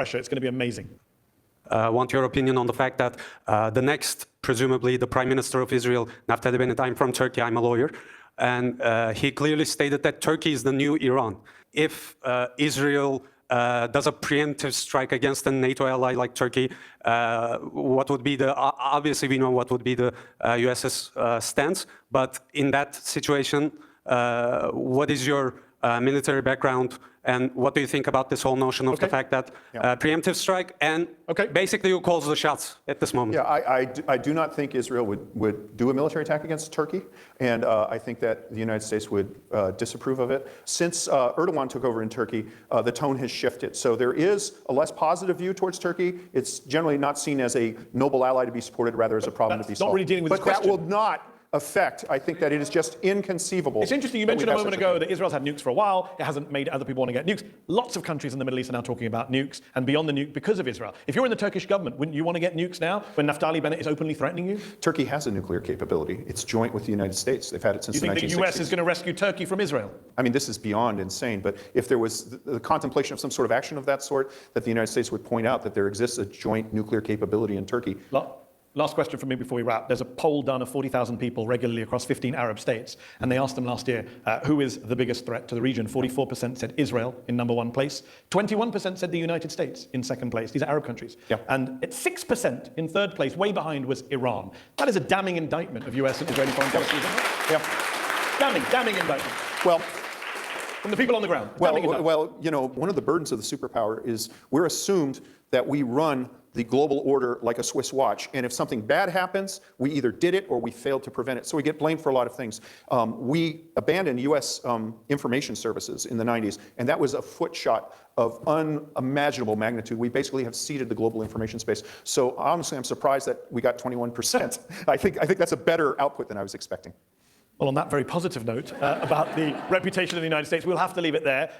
Russia. It's going to be amazing. Want your opinion on the fact that the next, presumably the Prime Minister of Israel, Naftali Bennett, I'm from Turkey, I'm a lawyer, and he clearly stated that Turkey is the new Iran. If Israel does a preemptive strike against a NATO ally like Turkey, what would be the, obviously we know what would be the US's stance, but in that situation, what is your military background, and what do you think about this whole notion of the fact that preemptive strike and basically who calls the shots at this moment? Yeah, I do not think Israel would do a military attack against Turkey, and I think that the United States would disapprove of it. Since Erdogan took over in Turkey, the tone has shifted. So there is a less positive view towards Turkey. It's generally not seen as a noble ally to be supported, rather as a problem to be solved. Not really dealing with but this question. That will not affect. I think that it is just inconceivable. It's interesting, you mentioned a moment ago that Israel's had nukes for a while. It hasn't made other people want to get nukes. Lots of countries in the Middle East are now talking about nukes and beyond the nuke because of Israel. If you're in the Turkish government, wouldn't you want to get nukes now when Naftali Bennett is openly threatening you? Turkey has a nuclear capability. It's joint with the United States. They've had it since the 1960s. You think the US is going to rescue Turkey from Israel? I mean, this is beyond insane, but if there was the contemplation of some sort of action of that sort, that the United States would point out that there exists a joint nuclear capability in Turkey. Last question from me before we wrap. There's a poll done of 40,000 people regularly across 15 Arab states, and they asked them last year, who is the biggest threat to the region? 44% said Israel in number one place. 21% said the United States in second place. These are Arab countries. And at 6% in third place, way behind, was Iran. That is a damning indictment of US and Israeli foreign policy, isn't it? Damning indictment. Well, from the people on the ground. Well, you know, one of the burdens of the superpower is we're assumed that we run the global order like a Swiss watch, and if something bad happens, we either did it or we failed to prevent it. So we get blamed for a lot of things. We abandoned U.S. Information services in the 90s, and that was a footshot of unimaginable magnitude. We basically have ceded the global information space. So honestly, I'm surprised that we got 21%. I think that's a better output than I was expecting. Well, on that very positive note about the reputation of the United States, we'll have to leave it there.